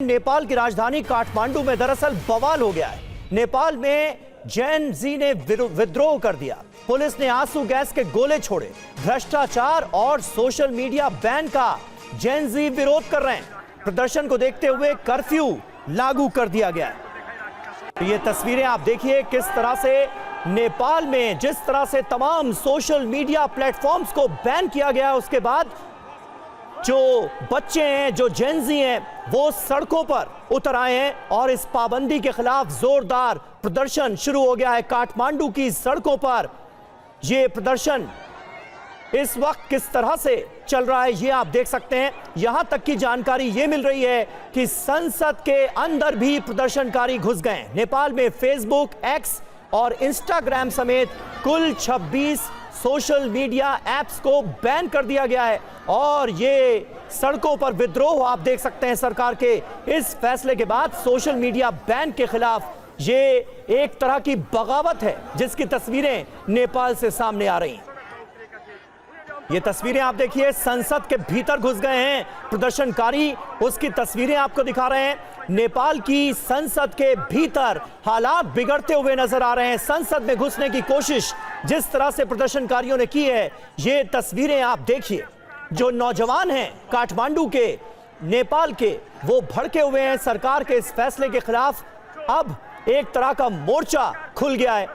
नेपाल की राजधानी काठमांडू में दरअसल बवाल हो गया है। नेपाल में जैन जी ने विद्रोह कर दिया। पुलिस ने आंसू गैस के गोले छोड़े। भ्रष्टाचार और सोशल मीडिया बैन का जैन जी विरोध कर रहे हैं। प्रदर्शन को देखते हुए कर्फ्यू लागू कर दिया गया है। ये तस्वीरें आप देखिए किस तरह से नेपाल में जिस तरह से तमाम सोशल मीडिया प्लेटफॉर्म्स को बैन किया गया, उसके बाद जो बच्चे हैं, जो जेनजी हैं, वो सड़कों पर उतर आए हैं और इस पाबंदी के खिलाफ जोरदार प्रदर्शन शुरू हो गया है। काठमांडू की सड़कों पर ये प्रदर्शन इस वक्त किस तरह से चल रहा है ये आप देख सकते हैं। यहां तक की जानकारी ये मिल रही है कि संसद के अंदर भी प्रदर्शनकारी घुस गए। नेपाल में फेसबुक, एक्स और इंस्टाग्राम समेत कुल 26 सोशल मीडिया एप्स को बैन कर दिया गया है और ये सड़कों पर विद्रोह आप देख सकते हैं। सरकार के इस फैसले के बाद सोशल मीडिया बैन के खिलाफ ये एक तरह की बगावत है जिसकी तस्वीरें नेपाल से सामने आ रही हैं। ये तस्वीरें आप देखिए, संसद के भीतर घुस गए हैं प्रदर्शनकारी, उसकी तस्वीरें आपको दिखा रहे हैं। नेपाल की संसद के भीतर हालात बिगड़ते हुए नजर आ रहे हैं। संसद में घुसने की कोशिश जिस तरह से प्रदर्शनकारियों ने की है, ये तस्वीरें आप देखिए। जो नौजवान हैं काठमांडू के, नेपाल के, वो भड़के हुए हैं सरकार के इस फैसले के खिलाफ। अब एक तरह का मोर्चा खुल गया है।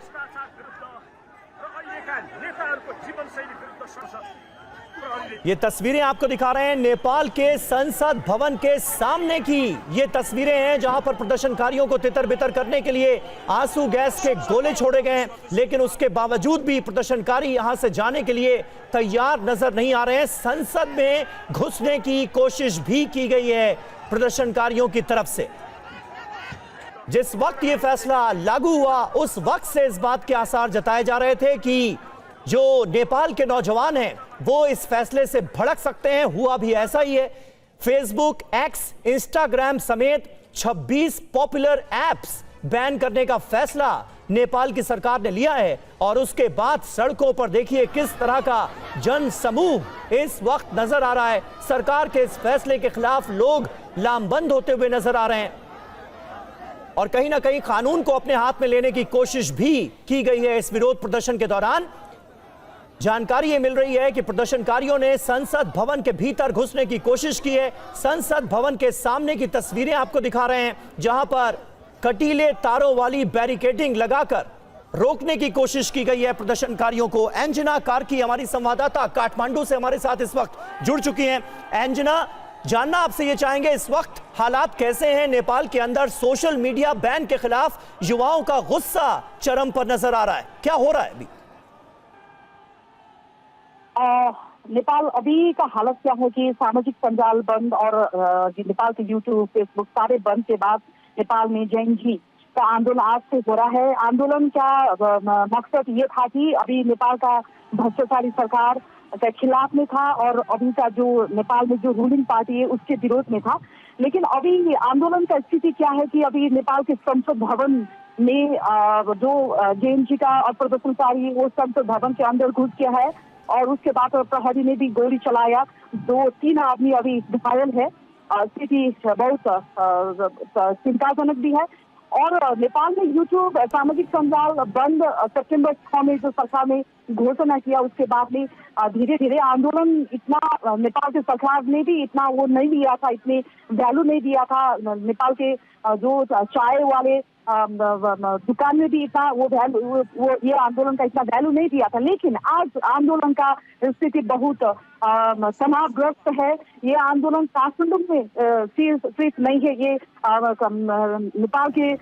ये तस्वीरें आपको दिखा रहे हैं नेपाल के संसद भवन के सामने की ये तस्वीरें हैं जहां पर प्रदर्शनकारियों को तितर बितर करने के लिए आंसू गैस के गोले छोड़े गए हैं, लेकिन उसके बावजूद भी प्रदर्शनकारी यहां से जाने के लिए तैयार नजर नहीं आ रहे हैं। संसद में घुसने की कोशिश भी की गई है प्रदर्शनकारियों की तरफ से। जिस वक्त ये फैसला लागू हुआ उस वक्त से इस बात के आसार जताए जा रहे थे कि जो नेपाल के नौजवान हैं वो इस फैसले से भड़क सकते हैं। हुआ भी ऐसा ही है। फेसबुक, एक्स, इंस्टाग्राम समेत 26 पॉपुलर एप्स बैन करने का फैसला नेपाल की सरकार ने लिया है और उसके बाद सड़कों पर देखिए किस तरह का जन समूह इस वक्त नजर आ रहा है। सरकार के इस फैसले के खिलाफ लोग लामबंद होते हुए नजर आ रहे हैं और कहीं ना कहीं कानून को अपने हाथ में लेने की कोशिश भी की गई है। इस विरोध प्रदर्शन के दौरान जानकारी ये मिल रही है कि प्रदर्शनकारियों ने संसद भवन के भीतर घुसने की कोशिश की है। संसद भवन के सामने की तस्वीरें आपको दिखा रहे हैं जहां पर कटीले तारों वाली बैरिकेडिंग लगाकर रोकने की कोशिश की गई है प्रदर्शनकारियों को। एंजना कार्की हमारी संवाददाता काठमांडू से हमारे साथ इस वक्त जुड़ चुकी हैं। एंजना, जानना आपसे ये चाहेंगे इस वक्त हालात कैसे हैं नेपाल के अंदर? सोशल मीडिया बैन के खिलाफ युवाओं का गुस्सा चरम पर नजर आ रहा है, क्या हो रहा है अभी? नेपाल अभी का हालत क्या है कि सामाजिक संजाल बंद और नेपाल के यूट्यूब, फेसबुक सारे बंद के बाद नेपाल में जैन जी का आंदोलन आज से हो रहा है। आंदोलन का मकसद ये था कि अभी नेपाल का भ्रष्टाचारी सरकार के खिलाफ में था और अभी का जो नेपाल में जो रूलिंग पार्टी है उसके विरोध में था। लेकिन अभी आंदोलन का स्थिति क्या है कि अभी नेपाल के संसद भवन में जो जैन जी का और प्रदर्शनकारी वो संसद भवन के अंदर घुस गया है और उसके बाद प्रहरी ने भी गोली चलाया। 2-3 आदमी अभी घायल है। स्थिति बहुत चिंताजनक भी है। और नेपाल में यूट्यूब सामाजिक संजाल बंद सितंबर 6 में जो सरकार ने घोषणा किया उसके बाद में धीरे धीरे आंदोलन इतना नेपाल के सरकार ने भी इतना वो नहीं दिया था, इतने वैल्यू नहीं दिया था। नेपाल के जो चाय वाले दुकान में भी इतना वो ये आंदोलन का इतना वैल्यू नहीं दिया था। लेकिन आज आंदोलन का स्थिति बहुत तनावग्रस्त है। ये आंदोलन काठमांडू में सिर्फ नहीं है, ये नेपाल के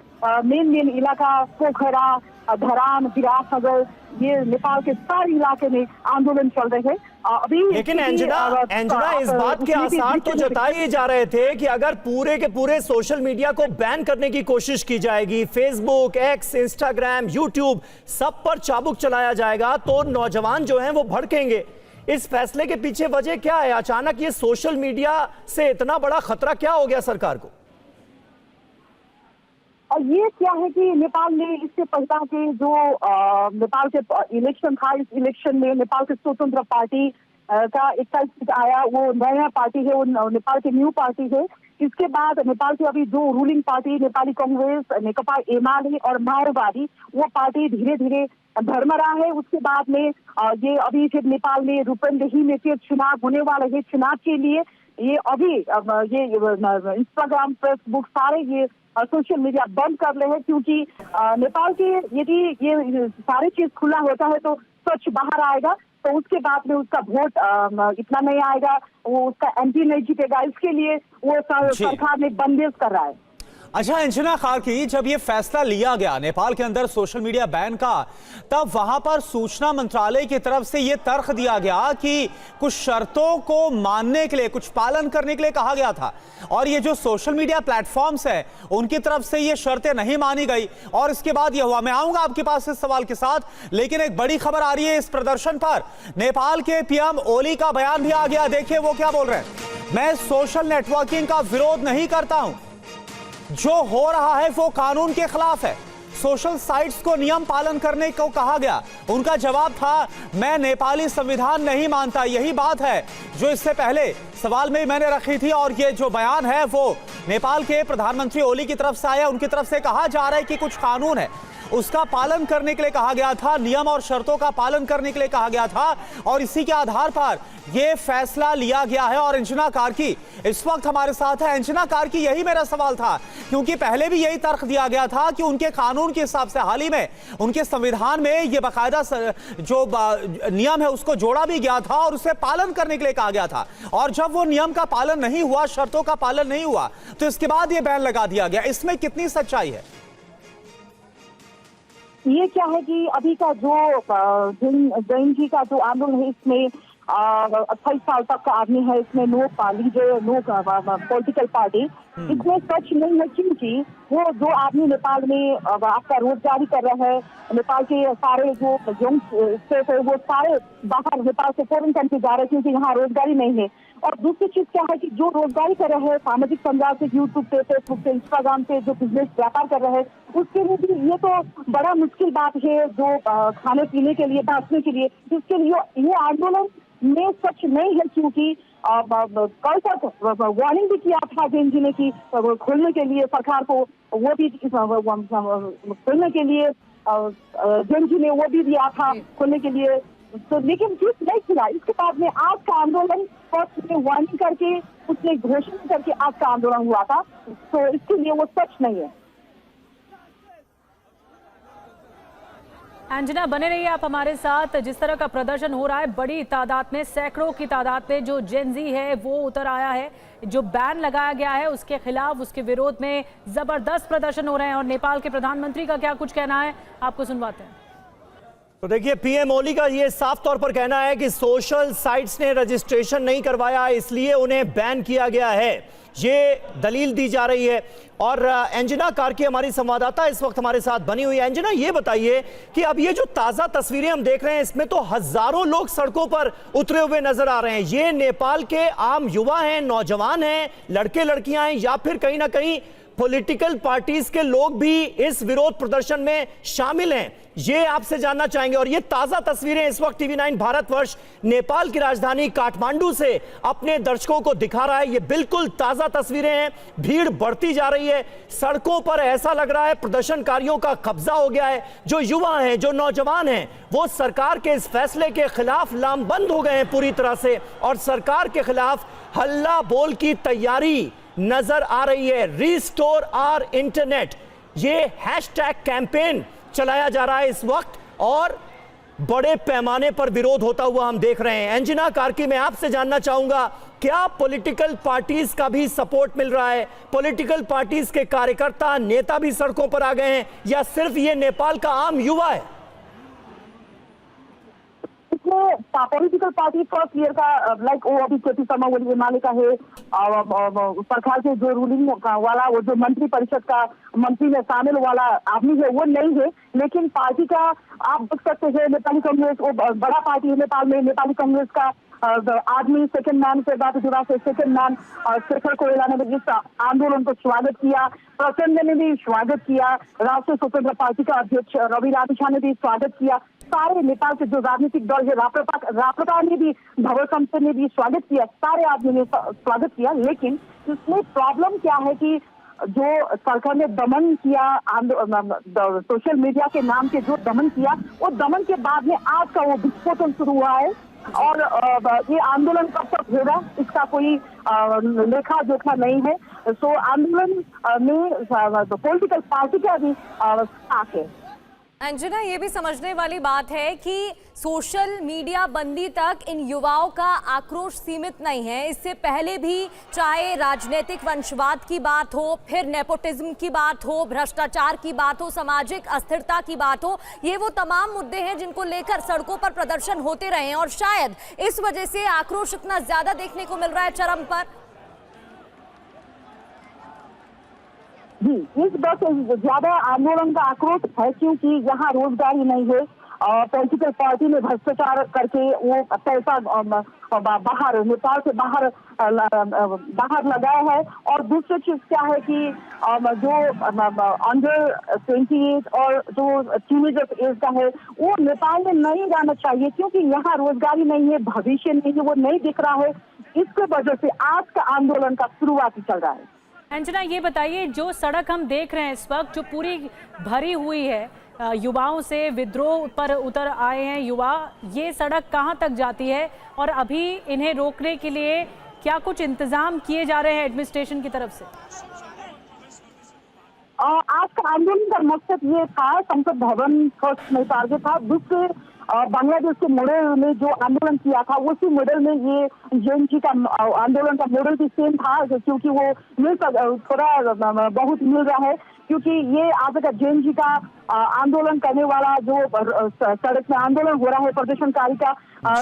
मेन इलाका पोखरा, धरान, विराटनगर, ये नेपाल के सारे इलाके में आंदोलन चल रहे हैं अभी। लेकिन एंजना इस बात के आसार तो जताए जा रहे थे कि अगर पूरे के पूरे सोशल मीडिया को बैन करने की कोशिश की जाएगी, फेसबुक, एक्स, इंस्टाग्राम, यूट्यूब सब पर चाबुक चलाया जाएगा तो नौजवान जो हैं वो भड़केंगे। इस फैसले के पीछे वजह क्या है? अचानक ये सोशल मीडिया से इतना बड़ा खतरा क्या हो गया सरकार को? और ये क्या है कि नेपाल में इससे पहला के जो नेपाल के इलेक्शन था, इस इलेक्शन में नेपाल के स्वतंत्र पार्टी का 21 सीट आया। वो नया पार्टी है, वो नेपाल की न्यू पार्टी है। इसके बाद नेपाल की अभी जो रूलिंग पार्टी नेपाली कांग्रेस, नेकपा एमाले और माओवादी, वो पार्टी धीरे धीरे धर्मरा है। उसके बाद में ये अभी फिर नेपाल में रूपन्देही में फिर चुनाव होने वाले हैं। चुनाव के लिए ये अभी ये इंस्टाग्राम, फेसबुक सारे ये सोशल मीडिया बंद कर रहे हैं, क्योंकि नेपाल के यदि ये सारी चीज खुला होता है तो सच बाहर आएगा, तो उसके बाद में उसका वोट इतना नहीं आएगा, वो उसका एमपी नहीं जीतेगा। इसके लिए वो सरकार ने बंदिश कर रहा है। अच्छा अंजना कार्की, जब ये फैसला लिया गया नेपाल के अंदर सोशल मीडिया बैन का, तब वहां पर सूचना मंत्रालय की तरफ से ये तर्क दिया गया कि कुछ शर्तों को मानने के लिए, कुछ पालन करने के लिए कहा गया था, और ये जो सोशल मीडिया प्लेटफॉर्म्स है उनकी तरफ से ये शर्तें नहीं मानी गई, और इसके बाद ये हुआ। मैं आऊंगा आपके पास इस सवाल के साथ, लेकिन एक बड़ी खबर आ रही है इस प्रदर्शन पर। नेपाल के पीएम ओली का बयान भी आ गया। देखिए वो क्या बोल रहे हैं। मैं सोशल नेटवर्किंग का विरोध नहीं करता हूं, जो हो रहा है वो कानून के खिलाफ है। सोशल साइट्स को नियम पालन करने को कहा गया। उनका जवाब था, मैं नेपाली संविधान नहीं मानता। यही बात है जो इससे पहले सवाल में मैंने रखी थी, और ये जो बयान है वो नेपाल के प्रधानमंत्री ओली की तरफ से आया। उनकी तरफ से कहा जा रहा है कि कुछ कानून है उसका पालन करने के लिए कहा गया था, नियम और शर्तों का पालन करने के लिए कहा गया था, और इसी के आधार पर यह फैसला लिया गया है। और अंजना कार्की इस वक्त हमारे साथ है। अंजना कार्की, यही मेरा सवाल था, क्योंकि पहले भी यही तर्क दिया गया था कि उनके कानून के हिसाब से हाल ही में उनके संविधान में यह बाकायदा जो नियम है उसको जोड़ा भी गया था और उसे पालन करने के लिए कहा गया था, और जब वो नियम का पालन नहीं हुआ, शर्तों का पालन नहीं हुआ, तो इसके बाद यह बैन लगा दिया गया। इसमें कितनी सच्चाई है? ये क्या है कि अभी का जो जैन जी का जो आंदोलन है, इसमें 28 साल तक का आदमी है, इसमें नो पॉलिटिकल पार्टी, इसमें सच नहीं है, क्योंकि वो जो आदमी नेपाल में आपका रोजगारी कर रहे हैं, नेपाल के सारे जो यंग स्टेट है वो सारे बाहर नेपाल से फॉरेन कंट्री जा रहे हैं, क्योंकि यहाँ रोजगारी नहीं है। और दूसरी चीज क्या है कि जो रोजगारी कर रहे हैं सामाजिक संजाल से, यूट्यूब पे, फेसबुक पे, इंस्टाग्राम पे जो बिजनेस व्यापार कर रहे हैं, उसके लिए भी ये तो बड़ा मुश्किल बात है, जो खाने पीने के लिए, बांटने के लिए, जिसके लिए ये आंदोलन में सच नहीं है, क्योंकि कल तक वार्निंग भी किया था जैन जी ने कि खोलने के लिए सरकार को, वो भी खोलने के लिए जैन जी ने वो भी दिया था खोलने के लिए, तो लेकिन ठीक नहीं खुला। इसके बाद में आज का आंदोलन फर्स्ट में वार्निंग करके, उसने घोषणा करके आज का आंदोलन हुआ था, तो इसके लिए वो सच नहीं है। अंजना, बने रहिए आप हमारे साथ। जिस तरह का प्रदर्शन हो रहा है, बड़ी तादाद में, सैकड़ों की तादाद में जो जेनजी है वो उतर आया है। जो बैन लगाया गया है उसके खिलाफ, उसके विरोध में जबरदस्त प्रदर्शन हो रहे हैं, और नेपाल के प्रधानमंत्री का क्या कुछ कहना है आपको सुनवाते हैं। तो देखिए, पीएम ओली का ये साफ तौर पर कहना है कि सोशल साइट्स ने रजिस्ट्रेशन नहीं करवाया, इसलिए उन्हें बैन किया गया है, ये दलील दी जा रही है। और अंजना कार्की हमारी संवाददाता इस वक्त हमारे साथ बनी हुई है। अंजना, ये बताइए कि अब ये जो ताजा तस्वीरें हम देख रहे हैं, इसमें तो हजारों लोग सड़कों पर उतरे हुए नजर आ रहे हैं। ये नेपाल के आम युवा हैं, नौजवान हैं, लड़के लड़कियां हैं, या फिर कहीं ना कहीं पॉलिटिकल पार्टीज के लोग भी इस विरोध प्रदर्शन में शामिल हैं, ये आपसे जानना चाहेंगे। और ये ताजा तस्वीरें इस वक्त टीवी9 भारतवर्ष नेपाल की राजधानी काठमांडू से अपने दर्शकों को दिखा रहा है। ये बिल्कुल ताजा तस्वीरें हैं, भीड़ बढ़ती जा रही है सड़कों पर। ऐसा लग रहा है प्रदर्शनकारियों का कब्जा हो गया है। जो युवा हैं, जो नौजवान हैं, वो सरकार के इस फैसले के खिलाफ लामबंद हो गए हैं पूरी तरह से, और सरकार के खिलाफ हल्ला बोल की तैयारी नजर आ रही है। रिस्टोर आवर इंटरनेट, ये हैशटैग कैंपेन चलाया जा रहा है इस वक्त, और बड़े पैमाने पर विरोध होता हुआ हम देख रहे हैं। अंजना कार्की, मैं आपसे जानना चाहूंगा, क्या पॉलिटिकल पार्टीज का भी सपोर्ट मिल रहा है? पॉलिटिकल पार्टीज के कार्यकर्ता, नेता भी सड़कों पर आ गए हैं, या सिर्फ ये नेपाल का आम युवा है? पॉलिटिकल पार्टी फर्स्ट ईयर का लाइक वो अभी केपी शर्मा ओली एमाले का है, सरकार के जो रूलिंग वाला, वो जो मंत्री परिषद का मंत्री में शामिल वाला आदमी है वो नहीं है, लेकिन पार्टी का आप देख सकते हैं नेपाली कांग्रेस, वो बड़ा पार्टी है नेपाल में। नेपाली कांग्रेस का आदमी सेकंड मैन से बात जुड़ा से सेकंड मैन शेखर कोइराला ने भी इस आंदोलन को स्वागत किया, प्रचंड ने भी स्वागत किया, राष्ट्रीय स्वतंत्र पार्टी का अध्यक्ष रवि लामिछाने ने भी स्वागत किया। सारे नेपाल के जो राजनीतिक दल है, राप्रपा ने भी, धवल खम्से ने भी स्वागत किया, सारे आदमी ने स्वागत किया। लेकिन इसमें प्रॉब्लम क्या है कि जो सरकार ने दमन किया, सोशल मीडिया के नाम के जो दमन किया, वो दमन के बाद में आज का वो विस्फोटन शुरू हुआ है। और ये आंदोलन कब तक होगा इसका कोई लेखा जोखा नहीं है। सो आंदोलन में पॉलिटिकल पार्टी का भी साथ है। अंजना, ये भी समझने वाली बात है कि सोशल मीडिया बंदी तक इन युवाओं का आक्रोश सीमित नहीं है। इससे पहले भी चाहे राजनीतिक वंशवाद की बात हो, फिर नेपोटिज्म की बात हो, भ्रष्टाचार की बात हो, सामाजिक अस्थिरता की बात हो, ये वो तमाम मुद्दे हैं जिनको लेकर सड़कों पर प्रदर्शन होते रहे हैं और शायद इस वजह से आक्रोश इतना ज्यादा देखने को मिल रहा है चरम पर। जी, इस बात से ज्यादा आंदोलन का आक्रोश है क्योंकि यहाँ रोजगारी नहीं है। पॉलिटिकल पार्टी ने भ्रष्टाचार करके वो पैसा बाहर, नेपाल से बाहर लगाया है। और दूसरी चीज क्या है कि जो अंडर 28 और जो टीनेजर एज का है वो नेपाल में नहीं जाना चाहिए क्योंकि यहाँ रोजगारी नहीं है, भविष्य नहीं है, वो नहीं दिख रहा है। इसके वजह से आज का आंदोलन का शुरुआत चल रहा है। अंजना, ये बताइए, जो सड़क हम देख रहे हैं इस वक्त, जो पूरी भरी हुई है युवाओं से, विद्रोह पर उतर आए हैं युवा, ये सड़क कहां तक जाती है और अभी इन्हें रोकने के लिए क्या कुछ इंतजाम किए जा रहे हैं एडमिनिस्ट्रेशन की तरफ से? आज का आंदोलन का मकसद ये था, संसद भवन फर्स्ट में टारगेट था। दूसरे बांग्लादेश के मॉडल में जो आंदोलन किया था उसी मॉडल में ये जेएनजी का आंदोलन का मॉडल भी सेम था, क्योंकि वो थोड़ा बहुत मिल रहा है। क्योंकि ये आज का जेएनजी का आंदोलन करने वाला जो सड़क में आंदोलन हो रहा है प्रदर्शनकारी का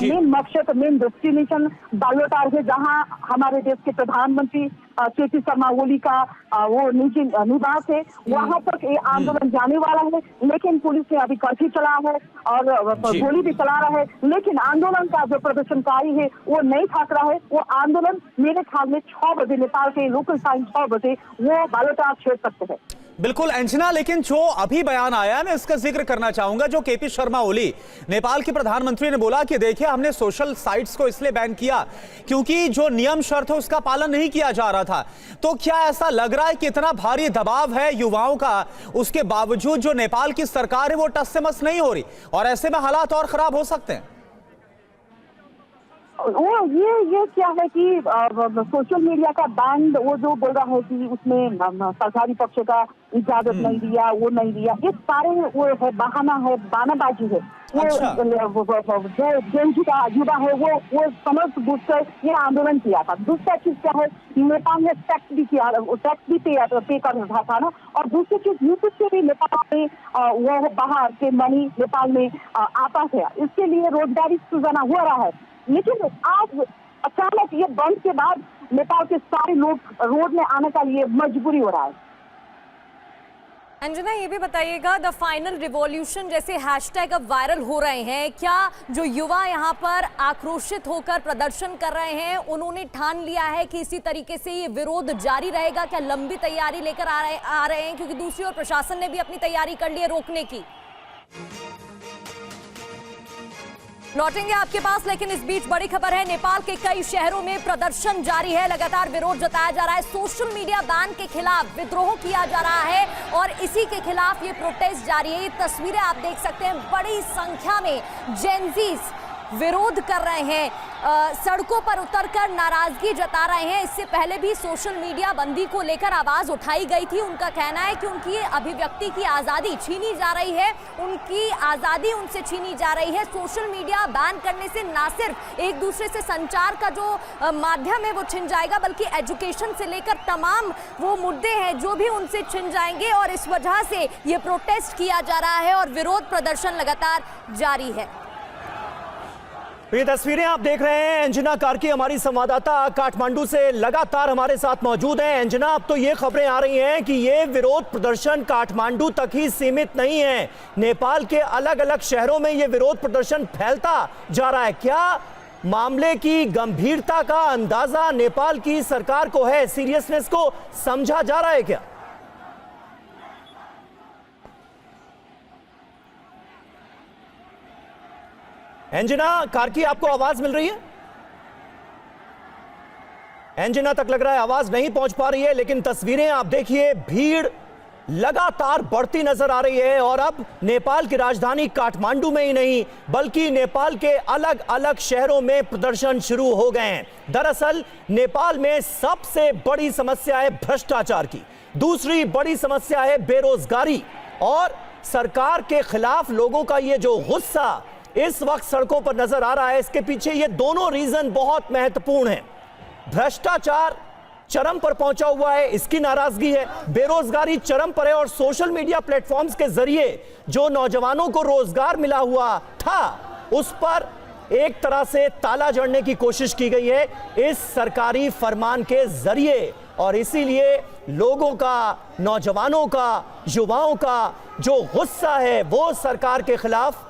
मेन मकसद, मेन डेस्टिनेशन बालोटार है, जहां हमारे देश के प्रधानमंत्री केपी शर्मा ओली का वो निजी निवास है। वहां तक ये आंदोलन जाने वाला है। लेकिन पुलिस ने अभी कर्फ्यू चला है और गोली भी चला रहा है। लेकिन आंदोलन का जो प्रदर्शनकारी है वो नहीं थक रहा है। वो आंदोलन मेरे ख्याल में 6 बजे, नेपाल के लोकल टाइम 6 बजे वो बालोटार छेड़ सकते हैं। बिल्कुल अंजना, लेकिन जो अभी बयान आया है मैं इसका जिक्र करना चाहूंगा। जो केपी शर्मा ओली नेपाल के प्रधानमंत्री ने बोला कि देखिए हमने सोशल साइट्स को इसलिए बैन किया क्योंकि जो नियम शर्त है उसका पालन नहीं किया जा रहा था। तो क्या ऐसा लग रहा है कि इतना भारी दबाव है युवाओं का, उसके बावजूद जो नेपाल की सरकार है वो टस से मस नहीं हो रही और ऐसे में हालात और खराब हो सकते हैं? वो ये क्या है कि सोशल मीडिया का बैंड वो जो बोल रहा है कि उसमें सरकारी पक्ष का इजाजत नहीं दिया, वो नहीं दिया, ये सारे वो है बहाना है, बानाबाजी है। वो जो जेएनजी का युवा है वो समझ बूझ कर ये आंदोलन किया था। दूसरा चीज क्या है, नेपाल में टैक्स भी किया, टैक्स भी पे कर रहा था ना। और दूसरी चीज यूट्यूब से भी नेपाल में वो बाहर के मनी नेपाल में आता है, इसके लिए रोजगारी सृजना हो रहा है। लेकिन आज अचानक ये बंद के बाद नेपाल के सारे लोग रोड में आने का लिए मजबूरी हो रहा है। अंजना, ये भी बताइएगा, द फाइनल रिवॉल्यूशन जैसे हैशटैग अब वायरल हो रहे हैं, क्या जो युवा यहाँ पर आक्रोशित होकर प्रदर्शन कर रहे हैं उन्होंने ठान लिया है कि इसी तरीके से ये विरोध जारी रहेगा? क्या लंबी तैयारी लेकर आ रहे हैं? क्योंकि दूसरी ओर प्रशासन ने भी अपनी तैयारी कर ली है रोकने की। लौटेंगे आपके पास, लेकिन इस बीच बड़ी खबर है, नेपाल के कई शहरों में प्रदर्शन जारी है। लगातार विरोध जताया जा रहा है, सोशल मीडिया बैन के खिलाफ विद्रोह किया जा रहा है और इसी के खिलाफ ये प्रोटेस्ट जारी है। ये तस्वीरें आप देख सकते हैं, बड़ी संख्या में जेनजीज विरोध कर रहे हैं, सड़कों पर उतरकर नाराजगी जता रहे हैं। इससे पहले भी सोशल मीडिया बंदी को लेकर आवाज उठाई गई थी। उनका कहना है कि उनकी अभिव्यक्ति की आज़ादी छीनी जा रही है, उनकी आज़ादी उनसे छीनी जा रही है। सोशल मीडिया बैन करने से ना सिर्फ एक दूसरे से संचार का जो माध्यम है वो छिन जाएगा, बल्कि एजुकेशन से लेकर तमाम वो मुद्दे हैं जो भी उनसे छिन जाएंगे। और इस वजह से ये प्रोटेस्ट किया जा रहा है और विरोध प्रदर्शन लगातार जारी है। ये तस्वीरें आप देख रहे हैं, अंजना कार्की हमारी संवाददाता काठमांडू से लगातार हमारे साथ मौजूद हैं। अंजना, अब तो ये खबरें आ रही हैं कि ये विरोध प्रदर्शन काठमांडू तक ही सीमित नहीं है, नेपाल के अलग अलग शहरों में ये विरोध प्रदर्शन फैलता जा रहा है। क्या मामले की गंभीरता का अंदाजा नेपाल की सरकार को है? सीरियसनेस को समझा जा रहा है क्या? एंजना कार्की, आपको आवाज मिल रही है? एंजना तक लग रहा है आवाज नहीं पहुंच पा रही है, लेकिन तस्वीरें आप देखिए, भीड़ लगातार बढ़ती नजर आ रही है और अब नेपाल की राजधानी काठमांडू में ही नहीं बल्कि नेपाल के अलग अलग शहरों में प्रदर्शन शुरू हो गए हैं। दरअसल नेपाल में सबसे बड़ी समस्या है भ्रष्टाचार की, दूसरी बड़ी समस्या है बेरोजगारी, और सरकार के खिलाफ लोगों का ये जो गुस्सा इस वक्त सड़कों पर नजर आ रहा है, इसके पीछे ये दोनों रीजन बहुत महत्वपूर्ण हैं। भ्रष्टाचार चरम पर पहुंचा हुआ है, इसकी नाराजगी है, बेरोजगारी चरम पर है, और सोशल मीडिया प्लेटफॉर्म्स के जरिए जो नौजवानों को रोजगार मिला हुआ था उस पर एक तरह से ताला जड़ने की कोशिश की गई है इस सरकारी फरमान के जरिए, और इसीलिए लोगों का, नौजवानों का, युवाओं का जो गुस्सा है वो सरकार के खिलाफ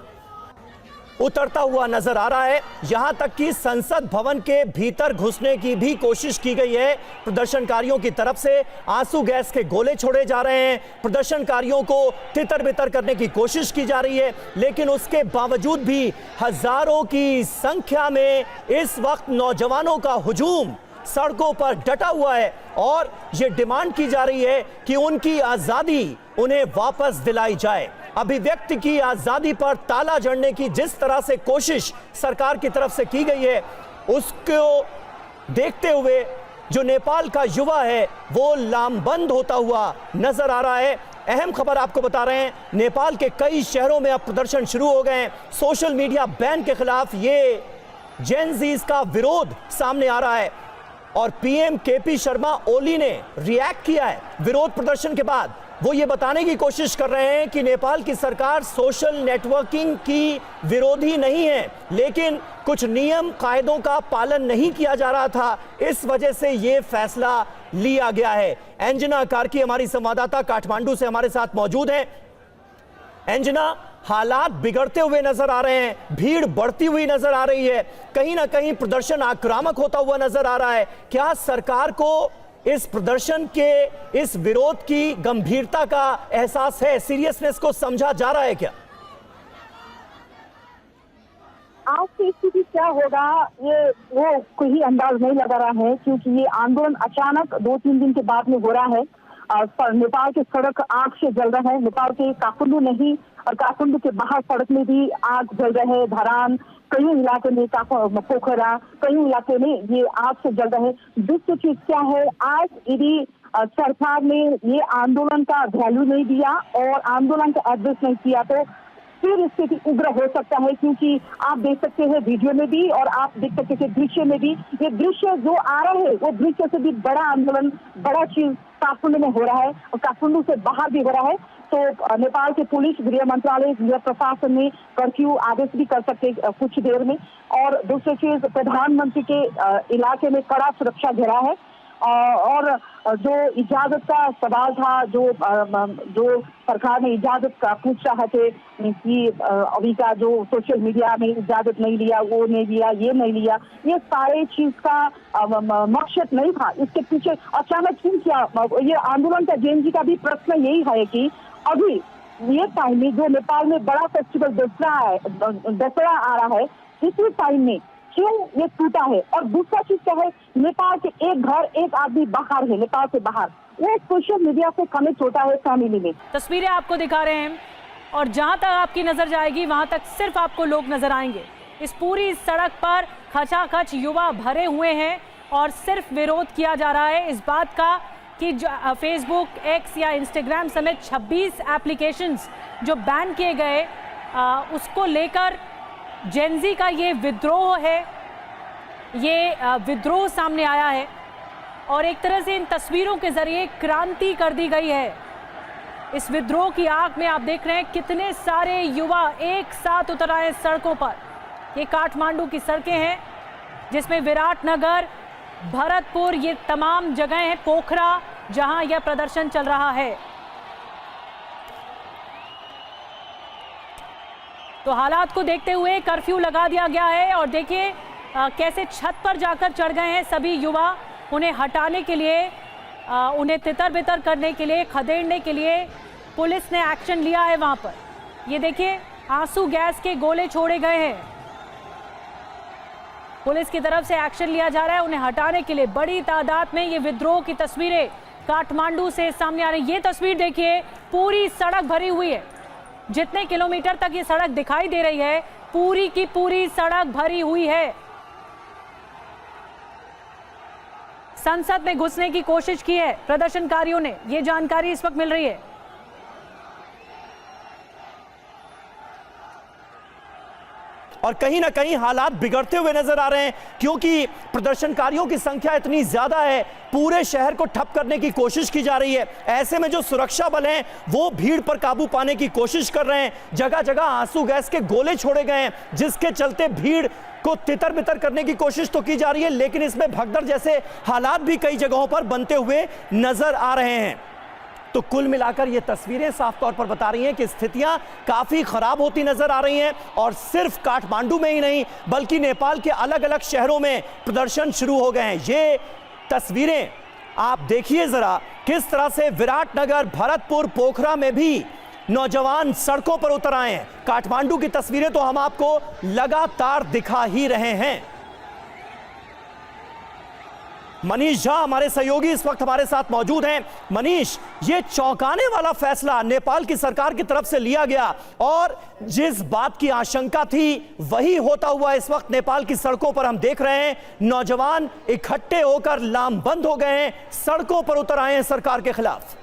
उतरता हुआ नजर आ रहा है। यहां तक कि संसद भवन के भीतर घुसने की भी कोशिश की गई है प्रदर्शनकारियों की तरफ से, आंसू गैस के गोले छोड़े जा रहे हैं, प्रदर्शनकारियों को तितर बितर करने की कोशिश की जा रही है, लेकिन उसके बावजूद भी हजारों की संख्या में इस वक्त नौजवानों का हुजूम सड़कों पर डटा हुआ है और यह डिमांड की जा रही है कि उनकी आजादी उन्हें वापस दिलाई जाए। अभिव्यक्ति की आजादी पर ताला जड़ने की जिस तरह से कोशिश सरकार की तरफ से की गई है, उसको देखते हुए जो नेपाल का युवा है वो लामबंद होता हुआ नजर आ रहा है। अहम खबर आपको बता रहे हैं, नेपाल के कई शहरों में अब प्रदर्शन शुरू हो गए हैं। सोशल मीडिया बैन के खिलाफ ये जेन ज़ीज़ का विरोध सामने आ रहा है और पीएम केपी शर्मा ओली ने रिएक्ट किया है विरोध प्रदर्शन के बाद। वो ये बताने की कोशिश कर रहे हैं कि नेपाल की सरकार सोशल नेटवर्किंग की विरोधी नहीं है, लेकिन कुछ नियम कायदों का पालन नहीं किया जा रहा था, इस वजह से ये फैसला लिया गया है। एंजना कार्की हमारी संवाददाता काठमांडू से हमारे साथ मौजूद हैं। एंजना, हालात बिगड़ते हुए नजर आ रहे हैं, भीड़ बढ़ती हुई नजर आ रही है, कहीं ना कहीं प्रदर्शन आक्रामक होता हुआ नजर आ रहा है। क्या सरकार को इस प्रदर्शन के, इस विरोध की गंभीरता का एहसास है, सीरियसनेस को समझा जा रहा है क्या? आज की स्थिति क्या होगा ये वो कोई अंदाज नहीं लगा रहा है, क्योंकि ये आंदोलन अचानक 2-3 दिन के बाद में हो रहा है। नेपाल की सड़क आग से जल रहा है, नेपाल के काठमांडू नहीं और काठमांडू के बाहर सड़क में भी आग जल रहे हैं। धरान, कई इलाके में पोखरा, कई इलाके में ये आग से जल रहे हैं। दूसरी चीज क्या है, आज यदि सरकार ने ये आंदोलन का वैल्यू नहीं दिया और आंदोलन का एड्रेस नहीं किया तो फिर स्थिति उग्र हो सकता है, क्योंकि आप देख सकते हैं वीडियो में भी और आप देख सकते हैं दृश्य में भी, ये दृश्य जो आ रहा है वो दृश्य से भी बड़ा आंदोलन, बड़ा चीज काठमांडू में हो रहा है और काठमांडू से बाहर भी हो रहा है। तो नेपाल के पुलिस, गृह मंत्रालय, गृह प्रशासन में कर्फ्यू आदेश भी कर सकते कुछ देर में। और दूसरी चीज, प्रधानमंत्री के इलाके में कड़ा सुरक्षा घेरा है और जो इजाजत का सवाल था, जो सरकार ने इजाजत का पूछ रहा थे कि अभी का जो सोशल मीडिया में इजाजत नहीं लिया, वो नहीं लिया, ये नहीं लिया, ये सारे चीज का मकसद नहीं था। इसके पीछे अचानक क्यों किया ये आंदोलन का? जेन जी का भी प्रश्न यही है कि अभी ये टाइम में जो नेपाल में बड़ा फेस्टिवल दशहरा आ रहा है, इसी टाइम में क्यों ये टूटा है? और दूसरा चीज क्या है, नेपाल के एक घर एक आदमी बाहर है, नेपाल से बाहर, वो सोशल मीडिया से कनेक्ट होता है फैमिली में। तस्वीरें आपको दिखा रहे हैं और जहां तक आपकी नजर जाएगी वहां तक सिर्फ आपको लोग नजर आएंगे। इस पूरी सड़क पर खचाखच युवा भरे हुए हैं और सिर्फ विरोध किया जा रहा है इस बात का कि फेसबुक, एक्स या इंस्टाग्राम समेत 26 एप्लीकेशंस जो बैन किए गए, उसको लेकर जेन-ज़ी का ये विद्रोह है, ये विद्रोह सामने आया है और एक तरह से इन तस्वीरों के जरिए क्रांति कर दी गई है। इस विद्रोह की आग में आप देख रहे हैं कितने सारे युवा एक साथ उतर आए सड़कों पर। ये काठमांडू की सड़कें हैं जिसमें विराटनगर, भरतपुर, ये तमाम जगह हैं, पोखरा, जहां यह प्रदर्शन चल रहा है। तो हालात को देखते हुए कर्फ्यू लगा दिया गया है और देखिए कैसे छत पर जाकर चढ़ गए हैं सभी युवा, उन्हें हटाने के लिए, उन्हें तितर बितर करने के लिए, खदेड़ने के लिए पुलिस ने एक्शन लिया है वहां पर। ये देखिए आंसू गैस के गोले छोड़े गए हैं पुलिस की तरफ से एक्शन लिया जा रहा है, उन्हें हटाने के लिए। बड़ी तादाद में ये विद्रोह की तस्वीरें काठमांडू से सामने आ रही। ये तस्वीर देखिए, पूरी सड़क भरी हुई है। जितने किलोमीटर तक ये सड़क दिखाई दे रही है, पूरी की पूरी सड़क भरी हुई है। संसद में घुसने की कोशिश की है प्रदर्शनकारियों ने, ये जानकारी इस वक्त मिल रही है। और कहीं ना कहीं हालात बिगड़ते हुए नजर आ रहे हैं, क्योंकि प्रदर्शनकारियों की संख्या इतनी ज्यादा है, पूरे शहर को ठप करने की कोशिश की जा रही है। ऐसे में जो सुरक्षा बल हैं वो भीड़ पर काबू पाने की कोशिश कर रहे हैं। जगह जगह आंसू गैस के गोले छोड़े गए हैं, जिसके चलते भीड़ को तितर बितर करने की कोशिश तो की जा रही है, लेकिन इसमें भगदड़ जैसे हालात भी कई जगहों पर बनते हुए नजर आ रहे हैं। तो कुल मिलाकर ये तस्वीरें साफ तौर पर बता रही हैं कि स्थितियां काफी खराब होती नजर आ रही हैं, और सिर्फ काठमांडू में ही नहीं बल्कि नेपाल के अलग अलग शहरों में प्रदर्शन शुरू हो गए हैं। ये तस्वीरें आप देखिए जरा, किस तरह से विराटनगर, भरतपुर, पोखरा में भी नौजवान सड़कों पर उतर आए हैं। काठमांडू की तस्वीरें तो हम आपको लगातार दिखा ही रहे हैं। मनीष झा हमारे सहयोगी इस वक्त हमारे साथ मौजूद हैं। मनीष, ये चौंकाने वाला फैसला नेपाल की सरकार की तरफ से लिया गया, और जिस बात की आशंका थी वही होता हुआ इस वक्त नेपाल की सड़कों पर हम देख रहे हैं। नौजवान इकट्ठे होकर लामबंद हो गए हैं, सड़कों पर उतर आए हैं सरकार के खिलाफ।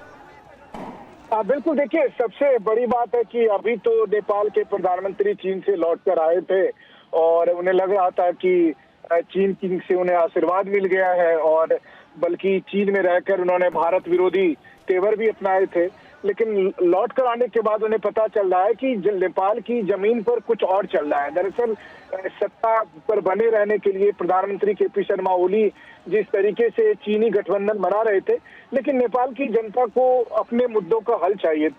बिल्कुल, देखिए, सबसे बड़ी बात है कि अभी तो नेपाल के प्रधानमंत्री चीन से लौट कर आए थे और उन्हें लग रहा था कि चीन किंग से उन्हें आशीर्वाद मिल गया है, और बल्कि चीन में रहकर उन्होंने भारत विरोधी तेवर भी अपनाए थे। लेकिन लौट कर आने के बाद उन्हें पता चल रहा है कि नेपाल की जमीन पर कुछ और चल रहा है। दरअसल सत्ता पर बने रहने के लिए प्रधानमंत्री केपी शर्मा ओली जिस तरीके से चीनी गठबंधन बना रहे थे, लेकिन नेपाल की जनता को अपने मुद्दों का हल चाहिए।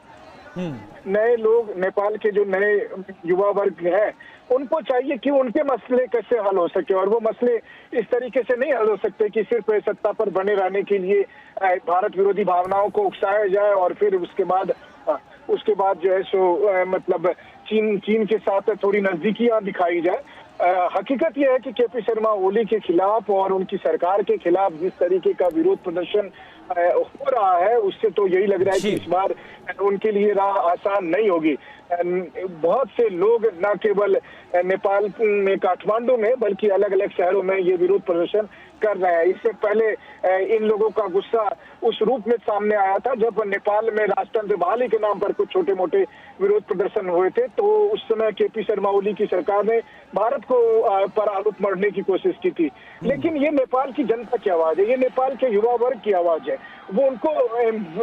नए लोग, नेपाल के जो नए युवा वर्ग है, उनको चाहिए कि उनके मसले कैसे हल हो सके, और वो मसले इस तरीके से नहीं हल हो सकते कि सिर्फ सत्ता पर बने रहने के लिए भारत विरोधी भावनाओं को उकसाया जाए और फिर उसके बाद जो है सो मतलब चीन के साथ थोड़ी नजदीकियां दिखाई जाए। हकीकत यह है कि केपी शर्मा ओली के खिलाफ और उनकी सरकार के खिलाफ जिस तरीके का विरोध प्रदर्शन हो रहा है, उससे तो यही लग रहा है कि इस बार उनके लिए राह आसान नहीं होगी। बहुत से लोग न केवल नेपाल में काठमांडू में बल्कि अलग अलग शहरों में ये विरोध प्रदर्शन कर रहे हैं। इससे पहले इन लोगों का गुस्सा उस रूप में सामने आया था जब नेपाल में राजतंत्र बहाली के नाम पर कुछ छोटे मोटे विरोध प्रदर्शन हुए थे, तो उस समय केपी शर्मा ओली की सरकार ने भारत को पर आरोप मढ़ने की कोशिश की थी। लेकिन ये नेपाल की जनता की आवाज है, ये नेपाल के युवा वर्ग की आवाज है। वो उनको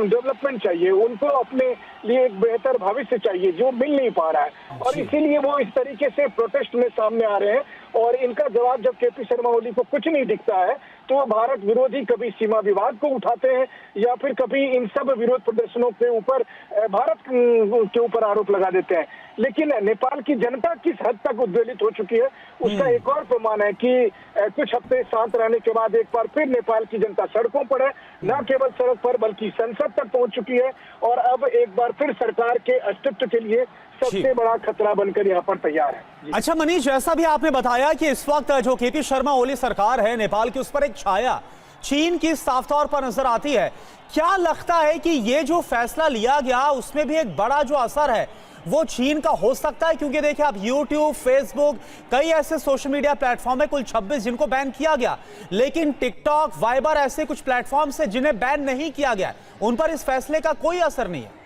डेवलपमेंट चाहिए, उनको अपने लिए एक बेहतर भविष्य चाहिए जो मिल नहीं पा रहा है, और इसीलिए वो इस तरीके से प्रोटेस्ट में सामने आ रहे हैं। और इनका जवाब जब केपी शर्मा ओली को कुछ नहीं दिखता है तो वो भारत विरोधी कभी सीमा विवाद को उठाते हैं या फिर कभी इन सब विरोध प्रदर्शनों के ऊपर भारत के ऊपर आरोप लगा देते हैं। लेकिन नेपाल की जनता किस हद तक उद्वेलित हो चुकी है उसका एक और प्रमाण है कि कुछ हफ्ते शांत रहने के बाद एक बार फिर नेपाल की जनता सड़कों पर है, न केवल सड़क पर बल्कि संसद तक पहुंच चुकी है, और अब एक बार फिर सरकार के अस्तित्व के लिए सबसे बड़ा खतरा बनकर यहाँ पर तैयार है। अच्छा मनीष, जैसा भी आपने बताया कि इस वक्त जो केपी शर्मा ओली सरकार है नेपाल की, उस पर एक छाया चीन की साफ तौर पर नजर आती है। क्या लगता है कि ये जो फैसला लिया गया उसमें भी एक बड़ा जो असर है वो चीन का हो सकता है? क्योंकि देखिए आप YouTube, Facebook, कई ऐसे सोशल मीडिया प्लेटफॉर्म है, कुल 26 जिनको बैन किया गया, लेकिन टिकटॉक, वाइबर ऐसे कुछ प्लेटफॉर्म्स है जिन्हें बैन नहीं किया गया, उन पर इस फैसले का कोई असर नहीं है।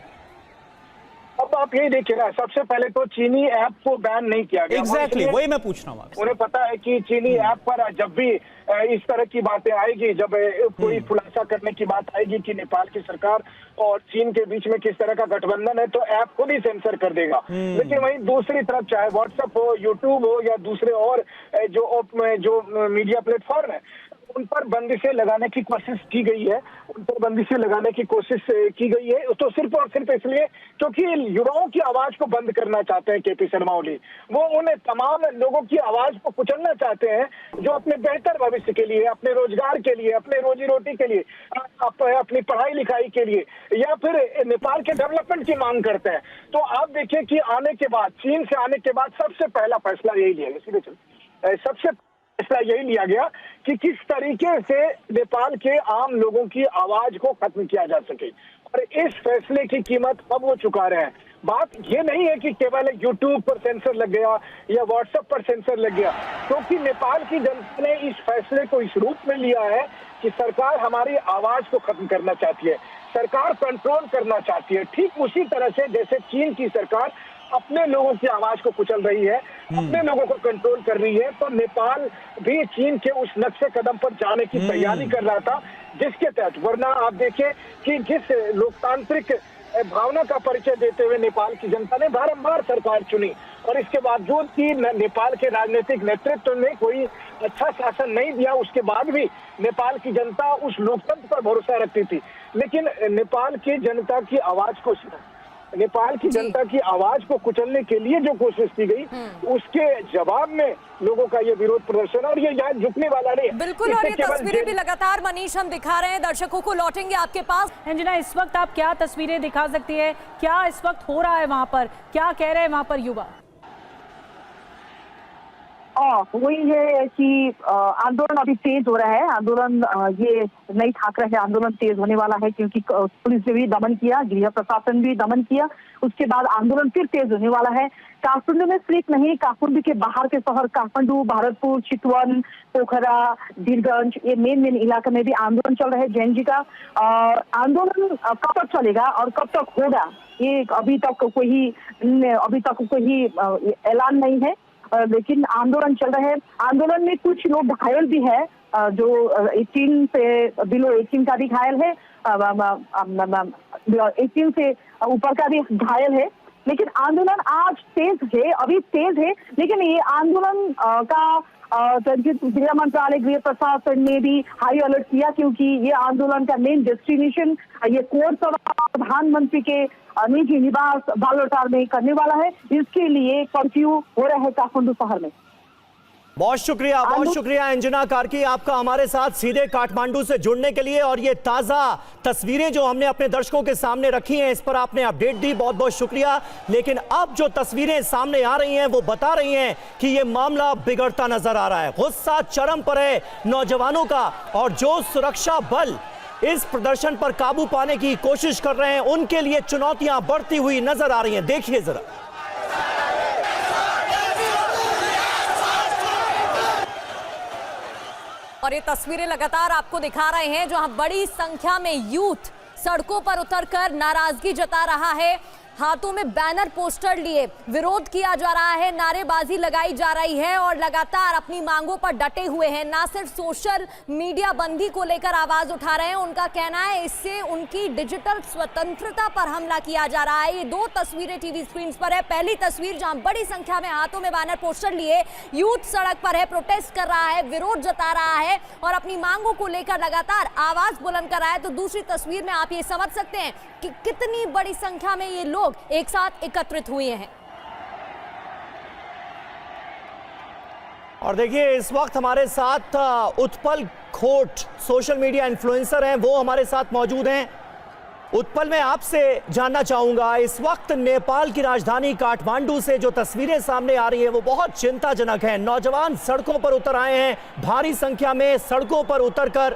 अब आप यही देखिए ना, सबसे पहले तो चीनी ऐप को बैन नहीं किया गया। एग्जैक्टली, वही मैं पूछ रहा हूँ। उन्हें पता है कि चीनी ऐप पर जब भी इस तरह की बातें आएगी, जब कोई खुलासा करने की बात आएगी कि नेपाल की सरकार और चीन के बीच में किस तरह का गठबंधन है, तो ऐप खुद ही सेंसर कर देगा। लेकिन वहीं दूसरी तरफ चाहे व्हाट्सएप हो, यूट्यूब हो या दूसरे और जो मीडिया प्लेटफॉर्म है, उन पर बंदिशें लगाने की कोशिश की गई है, तो सिर्फ और सिर्फ इसलिए क्योंकि युवाओं की आवाज को बंद करना चाहते हैं केपी शर्मा ओली। वो उन तमाम लोगों की आवाज को कुचलना चाहते हैं जो अपने बेहतर भविष्य के लिए, अपने रोजगार के लिए, अपने रोजी रोटी के लिए, अपनी पढ़ाई लिखाई के लिए या फिर नेपाल के डेवलपमेंट की मांग करते हैं। तो आप देखिए कि आने के बाद, चीन से आने के बाद सबसे पहला फैसला यही लिया, सबसे फैसला यही लिया गया कि किस तरीके से नेपाल के आम लोगों की आवाज को खत्म किया जा सके, और इस फैसले की कीमत अब वो चुका रहे हैं। बात ये नहीं है कि केवल यूट्यूब पर सेंसर लग गया या व्हाट्सएप पर सेंसर लग गया, क्योंकि नेपाल की जनता ने इस फैसले को इस रूप में लिया है कि सरकार हमारी आवाज को खत्म करना चाहती है, सरकार कंट्रोल करना चाहती है। ठीक उसी तरह से जैसे चीन की सरकार अपने लोगों की आवाज को कुचल रही है, अपने लोगों को कंट्रोल कर रही है, तो नेपाल भी चीन के उस नक्शे कदम पर जाने की तैयारी कर रहा था, जिसके तहत, वरना आप देखें कि जिस लोकतांत्रिक भावना का परिचय देते हुए नेपाल की जनता ने बारंबार सरकार चुनी, और इसके बावजूद कि नेपाल के राजनीतिक नेतृत्व ने कोई अच्छा शासन नहीं दिया, उसके बाद भी नेपाल की जनता उस लोकतंत्र पर भरोसा रखती थी। लेकिन नेपाल की जनता की आवाज को कुचलने के लिए जो कोशिश की गई, उसके जवाब में लोगों का ये विरोध प्रदर्शन, और ये यहाँ झुकने वाला नहीं। बिल्कुल, और ये तस्वीरें भी लगातार मनीष हम दिखा रहे हैं, दर्शकों को लौटेंगे आपके पास। अंजना, इस वक्त आप क्या तस्वीरें दिखा सकती है, क्या इस वक्त हो रहा है वहां पर, क्या कह रहे हैं वहां पर युवा? वही है कि आंदोलन अभी तेज हो रहा है। आंदोलन ये नहीं थाक रहे, आंदोलन तेज होने वाला है, क्योंकि पुलिस ने भी दमन किया, गृह प्रशासन भी दमन किया, उसके बाद आंदोलन फिर तेज होने वाला है। काठमांडू में सिर्फ नहीं, काठमांडू के बाहर के शहर काठमांडू, भारतपुर, चितवन, पोखरा, वीरगंज, ये मेन इलाके में भी आंदोलन चल रहा है जैन जी का। आंदोलन कब तक चलेगा और कब तक होगा, ये अभी तक कोई ऐलान नहीं है, लेकिन आंदोलन चल रहा है। आंदोलन में कुछ लोग घायल भी है, जो 18 से बिलो 18 का भी घायल है, 18 से ऊपर का भी घायल है। लेकिन आंदोलन आज तेज है, अभी तेज है, लेकिन ये आंदोलन का गृह मंत्रालय, गृह प्रशासन ने भी हाई अलर्ट किया, क्योंकि ये आंदोलन का मेन डेस्टिनेशन ये कोर्ट सभा प्रधानमंत्री के निजी निवास बालोटार में करने वाला है। इसके लिए कर्फ्यू हो रहा है काठमांडू शहर में। बहुत शुक्रिया अंजना कार्की आपका हमारे साथ सीधे काठमांडू से जुड़ने के लिए, और ये ताजा तस्वीरें जो हमने अपने दर्शकों के सामने रखी हैं, इस पर आपने अपडेट दी, बहुत बहुत शुक्रिया। लेकिन अब जो तस्वीरें सामने आ रही हैं वो बता रही हैं कि ये मामला बिगड़ता नजर आ रहा है। गुस्सा चरम पर है नौजवानों का, और जो सुरक्षा बल इस प्रदर्शन पर काबू पाने की कोशिश कर रहे हैं, उनके लिए चुनौतियां बढ़ती हुई नजर आ रही हैं। देखिए जरा। और ये तस्वीरें लगातार आपको दिखा रहे हैं, जहां बड़ी संख्या में यूथ सड़कों पर उतरकर नाराजगी जता रहा है, हाथों में बैनर पोस्टर लिए विरोध किया जा रहा है, नारेबाजी लगाई जा रही है, और लगातार अपनी मांगों पर डटे हुए हैं। ना सिर्फ सोशल मीडिया बंदी को लेकर आवाज उठा रहे हैं, उनका कहना है इससे उनकी डिजिटल स्वतंत्रता पर हमला किया जा रहा है। ये दो तस्वीरें टीवी स्क्रीन पर है। पहली तस्वीर जहां बड़ी संख्या में हाथों में बैनर पोस्टर लिए यूथ सड़क पर है, प्रोटेस्ट कर रहा है, विरोध जता रहा है और अपनी मांगों को लेकर लगातार आवाज बुलंद कर रहा है। तो दूसरी तस्वीर में आप ये समझ सकते हैं कि कितनी बड़ी संख्या में ये लोग एक साथ एकत्रित हुए हैं। और देखिए, इस वक्त हमारे साथ उत्पल खोट सोशल मीडिया इन्फ्लुएंसर हैं, वो हमारे साथ मौजूद हैं। उत्पल, मैं आपसे जानना चाहूंगा, इस वक्त नेपाल की राजधानी काठमांडू से जो तस्वीरें सामने आ रही हैं वो बहुत चिंताजनक हैं। नौजवान सड़कों पर उतर आए हैं, भारी संख्या में सड़कों पर उतरकर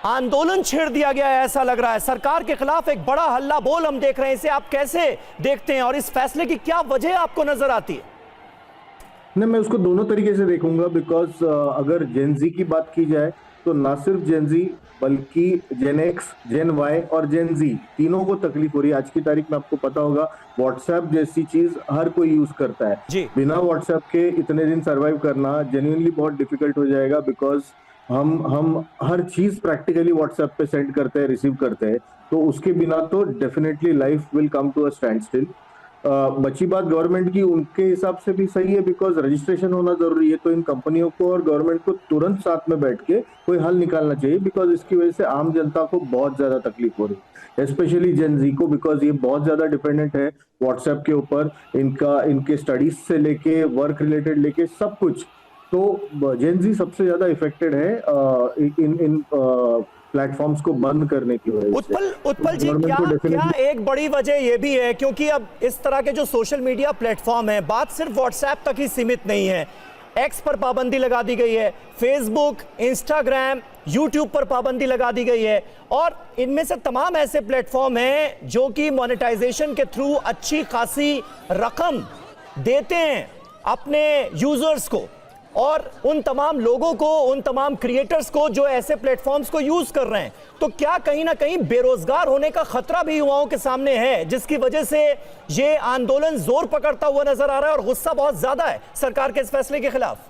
आंदोलन छेड़ दिया गया है, ऐसा लग रहा है। सरकार के खिलाफ एक बड़ा हल्ला बोल हम देख रहे हैं, इसे आप कैसे देखते हैं और इस फैसले की क्या वजह आपको नजर आती है? नहीं, मैं उसको दोनों तरीके से देखूंगा, बिकॉज अगर जेन जी की बात की जाए तो ना सिर्फ जेन जी बल्कि जेन एक्स, जेन वाई और जेन जी तीनों को तकलीफ हो रही है। आज की तारीख में आपको पता होगा, व्हाट्सएप जैसी चीज हर कोई यूज करता है जी। बिना व्हाट्सएप के इतने दिन सरवाइव करना जेन्युइनली बहुत डिफिकल्ट हो जाएगा, बिकॉज हम हर चीज प्रैक्टिकली व्हाट्सएप पे सेंड करते हैं, रिसीव करते हैं, तो उसके बिना तो definitely life will come to a standstill. बची बात गवर्नमेंट की, उनके हिसाब से भी सही है, बिकॉज रजिस्ट्रेशन होना जरूरी है, तो इन कंपनियों को और गवर्नमेंट को तुरंत साथ में बैठ के कोई हल निकालना चाहिए, बिकॉज इसकी वजह से आम जनता को बहुत ज्यादा तकलीफ हो रही है, स्पेशली जेन जी को, बिकॉज ये बहुत ज्यादा डिपेंडेंट है व्हाट्सएप के ऊपर, इनके स्टडीज से लेके वर्क रिलेटेड लेके सब कुछ। तो जेन जी सबसे ज्यादा इफेक्टेड है इन प्लेटफॉर्म्स को बंद करने की वजह से। उत्पल जी, क्या एक बड़ी वजह यह भी है, क्योंकि अब इस तरह के जो सोशल मीडिया प्लेटफॉर्म है, बात सिर्फ व्हाट्सएप तक ही सीमित नहीं है, एक्स पर पाबंदी लगा दी गई है, फेसबुक, इंस्टाग्राम, यूट्यूब पर पाबंदी लगा दी गई है, और इनमें से तमाम ऐसे प्लेटफॉर्म हैं जो कि मोनेटाइजेशन के थ्रू अच्छी खासी रकम देते हैं अपने यूजर्स को, और उन तमाम लोगों को, उन तमाम क्रिएटर्स को जो ऐसे प्लेटफॉर्म्स को यूज कर रहे हैं। तो क्या कहीं ना कहीं बेरोजगार होने का खतरा भी युवाओं के सामने है, जिसकी वजह से ये आंदोलन जोर पकड़ता हुआ नजर आ रहा है और गुस्सा बहुत ज्यादा है सरकार के इस फैसले के खिलाफ?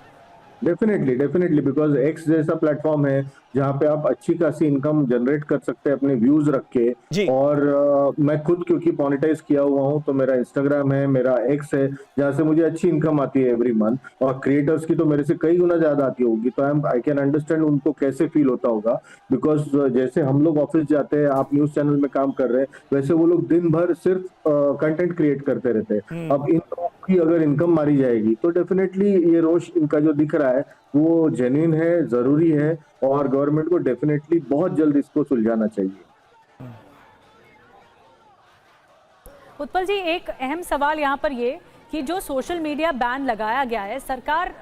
डेफिनेटली बिकॉज एक्स जैसा प्लेटफॉर्म है जहाँ पे आप अच्छी खासी इनकम जनरेट कर सकते हैं अपने व्यूज रख के। और मैं खुद क्योंकि मोनेटाइज किया हुआ हूँ, तो मेरा इंस्टाग्राम है, मेरा एक्स है, जहाँ से मुझे अच्छी इनकम आती है एवरी मंथ, और क्रिएटर्स की तो मेरे से कई गुना ज्यादा आती होगी। तो आई कैन अंडरस्टैंड उनको कैसे फील होता होगा, बिकॉज जैसे हम लोग ऑफिस जाते हैं, आप न्यूज चैनल में काम कर रहे हैं, वैसे वो लोग दिन भर सिर्फ कंटेंट क्रिएट करते रहते हैं। अब इन लोगों की अगर इनकम मारी जाएगी तो डेफिनेटली ये रोष इनका जो दिख रहा है वो जेन्युइन है, जरूरी है, और गवर्नमेंट को डेफिनेटली बहुत जल्द इसको सुलझाना चाहिए। उत्पल जी, एक अहम सवाल यहाँ पर ये कि जो सोशल मीडिया बैन लगाया गया है, सरकार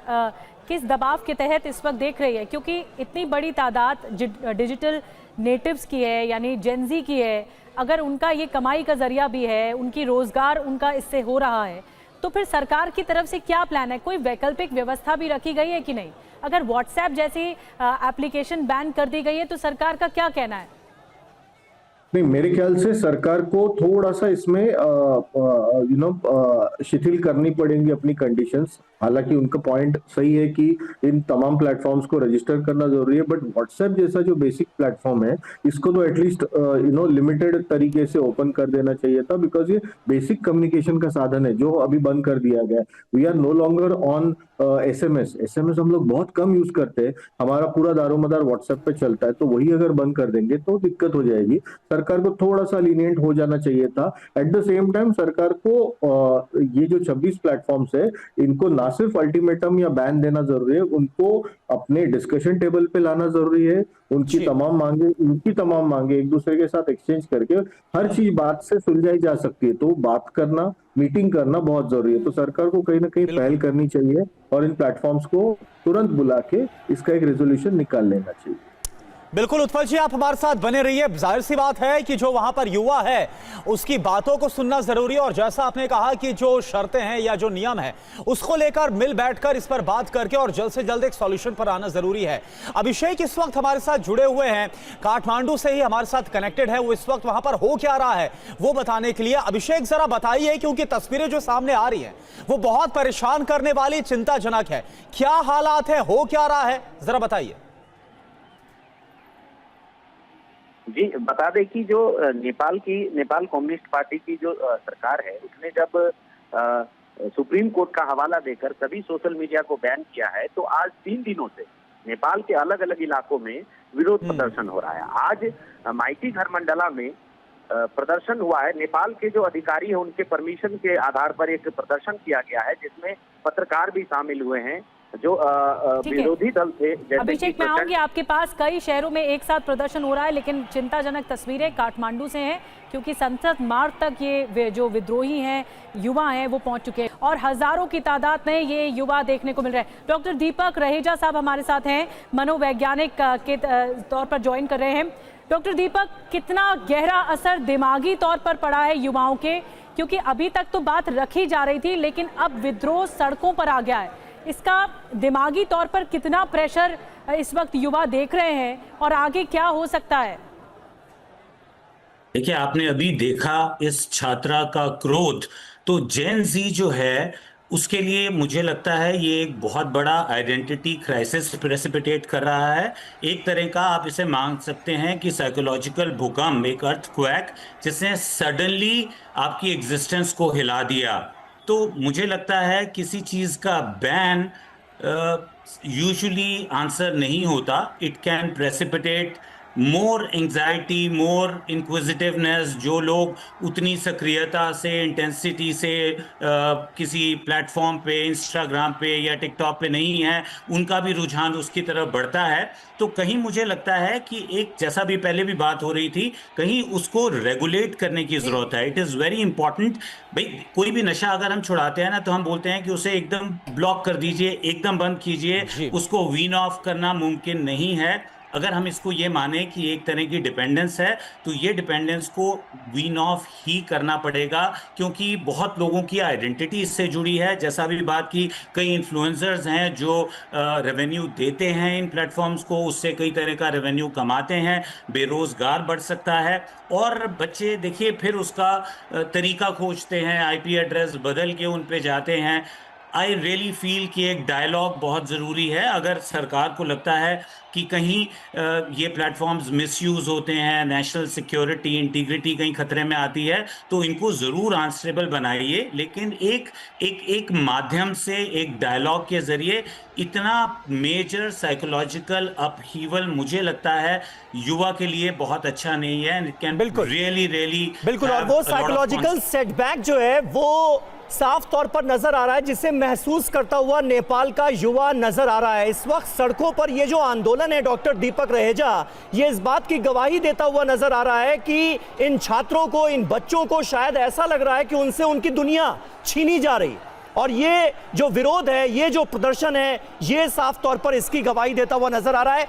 किस दबाव के तहत इस वक्त देख रही है? क्योंकि इतनी बड़ी तादाद डिजिटल नेटिव्स की है, यानी जेनजी की है, अगर उनका ये कमाई का जरिया भी है, उनकी रोजगार उनका इससे हो रहा है, तो फिर सरकार की तरफ से क्या प्लान है? कोई वैकल्पिक व्यवस्था भी रखी गई है कि नहीं? अगर व्हाट्सएप जैसी एप्लीकेशन बैन कर दी गई है तो सरकार का क्या कहना है? नहीं, मेरे ख्याल से सरकार को थोड़ा सा इसमें शिथिल करनी पड़ेंगी अपनी कंडीशंस। हालांकि उनका पॉइंट सही है कि इन तमाम प्लेटफॉर्म्स को रजिस्टर करना जरूरी है, बट व्हाट्सएप जैसा जो बेसिक प्लेटफॉर्म है इसको तो एटलीस्ट लिमिटेड तरीके से ओपन कर देना चाहिए था, बिकॉज ये बेसिक कम्युनिकेशन का साधन है जो अभी बंद कर दिया गया। We are no longer on SMS हम लोग बहुत कम यूज करते हैं, हमारा पूरा दारोमदार व्हाट्सएप पे चलता है, तो वही अगर बंद कर देंगे तो दिक्कत हो जाएगी। सरकार को थोड़ा सा लीनियंट हो जाना चाहिए था। एट द सेम टाइम सरकार को ये जो 26 प्लेटफॉर्म्स है इनको ना सिर्फ अल्टीमेटम या बैन देना जरूरी है, उनको अपने डिस्कशन टेबल पे लाना जरूरी है। उनकी तमाम मांगे एक दूसरे के साथ एक्सचेंज करके हर चीज बात से सुलझाई जा सकती है, तो बात करना, मीटिंग करना बहुत जरूरी है। तो सरकार को कहीं ना कहीं पहल करनी चाहिए और इन प्लेटफॉर्म्स को तुरंत बुला के इसका एक रेजोल्यूशन निकाल लेना चाहिए। बिल्कुल उत्पल जी, आप हमारे साथ बने रहिए। जाहिर सी बात है कि जो वहां पर युवा है उसकी बातों को सुनना जरूरी है, और जैसा आपने कहा कि जो शर्तें हैं या जो नियम है उसको लेकर मिल बैठकर इस पर बात करके और जल्द से जल्द एक सॉल्यूशन पर आना जरूरी है। अभिषेक इस वक्त हमारे साथ जुड़े हुए हैं, काठमांडू से ही हमारे साथ कनेक्टेड है, वो इस वक्त वहां पर हो क्या रहा है वो बताने के लिए। अभिषेक, जरा बताइए, क्योंकि तस्वीरें जो सामने आ रही हैं वो बहुत परेशान करने वाली, चिंताजनक है। क्या हालात है, हो क्या रहा है, जरा बताइए। जी, बता दें कि जो नेपाल कम्युनिस्ट पार्टी की जो सरकार है उसने जब सुप्रीम कोर्ट का हवाला देकर सभी सोशल मीडिया को बैन किया है, तो आज 3 दिनों से नेपाल के अलग अलग इलाकों में विरोध प्रदर्शन हो रहा है। आज माइती घरमंडला में प्रदर्शन हुआ है। नेपाल के जो अधिकारी है उनके परमिशन के आधार पर एक प्रदर्शन किया गया है, जिसमें पत्रकार भी शामिल हुए हैं जो विरोधी दल थे। अभिषेक, मैं आऊंगी आपके पास। कई शहरों में एक साथ प्रदर्शन हो रहा है, लेकिन चिंताजनक तस्वीरें काठमांडू से हैं, क्योंकि संसद मार्ग तक ये जो विद्रोही हैं, युवा हैं, वो पहुंच चुके हैं और हजारों की तादाद में ये युवा देखने को मिल रहे हैं। डॉक्टर दीपक रहेजा साहब हमारे साथ हैं, मनोवैज्ञानिक के तौर पर ज्वाइन कर रहे हैं। डॉक्टर दीपक, कितना गहरा असर दिमागी तौर पर पड़ा है युवाओं के? क्योंकि अभी तक तो बात रखी जा रही थी, लेकिन अब विद्रोह सड़कों पर आ गया है। इसका दिमागी तौर पर कितना प्रेशर इस वक्त युवा देख रहे हैं और आगे क्या हो सकता है? देखिए, आपने अभी देखा इस छात्रा का क्रोध, तो जेन जी जो है उसके लिए मुझे लगता है ये एक बहुत बड़ा आइडेंटिटी क्राइसिस प्रेसिपिटेट कर रहा है। एक तरह का आप इसे मान सकते हैं कि साइकोलॉजिकल भूकंप, एक अर्थक्वेक जिसने सडनली आपकी एग्जिस्टेंस को हिला दिया। तो मुझे लगता है किसी चीज़ का बैन यूजुअली आंसर नहीं होता। It can precipitate more anxiety, more inquisitiveness, जो लोग उतनी सक्रियता से, इंटेंसिटी से किसी प्लेटफॉर्म पे, इंस्टाग्राम पे या टिकटॉक पे नहीं है, उनका भी रुझान उसकी तरफ बढ़ता है। तो कहीं मुझे लगता है कि एक, जैसा भी पहले भी बात हो रही थी, कहीं उसको रेगुलेट करने की जरूरत है। It is very important. भाई कोई भी नशा अगर हम छुड़ाते हैं ना, तो हम बोलते हैं कि उसे एकदम ब्लॉक कर दीजिए, एकदम बंद कीजिए, उसको वीन ऑफ करना मुमकिन नहीं है। अगर हम इसको ये माने कि एक तरह की डिपेंडेंस है, तो ये डिपेंडेंस को वीन ऑफ ही करना पड़ेगा, क्योंकि बहुत लोगों की आइडेंटिटी इससे जुड़ी है। जैसा भी बात की, कई इन्फ्लुएंसर्स हैं जो रेवेन्यू देते हैं इन प्लेटफॉर्म्स को, उससे कई तरह का रेवेन्यू कमाते हैं, बेरोजगार बढ़ सकता है। और बच्चे देखिए फिर उसका तरीका खोजते हैं, आईपी एड्रेस बदल के उन पे जाते हैं। आई रियली फील कि एक डायलॉग बहुत ज़रूरी है। अगर सरकार को लगता है कि कहीं ये प्लेटफॉर्म्स मिसयूज होते हैं, नेशनल सिक्योरिटी, इंटीग्रिटी कहीं खतरे में आती है, तो इनको ज़रूर आंसरेबल बनाइए, लेकिन एक माध्यम से, एक डायलॉग के ज़रिए। इतना मेजर साइकोलॉजिकल अपहीवल मुझे लगता है युवा के लिए बहुत अच्छा नहीं है। इट कैन रियली बिल्कुल। और वो साइकोलॉजिकल सेटबैक जो है वो साफ तौर पर नजर आ रहा है, जिसे महसूस करता हुआ नेपाल का युवा नजर आ रहा है। इस वक्त सड़कों पर ये जो आंदोलन है डॉक्टर दीपक रहेजा, ये इस बात की गवाही देता हुआ नजर आ रहा है कि इन छात्रों को, इन बच्चों को शायद ऐसा लग रहा है कि उनसे उनकी दुनिया छीनी जा रही। और ये जो विरोध है, ये जो प्रदर्शन है, ये साफ तौर पर इसकी गवाही देता हुआ नजर आ रहा है।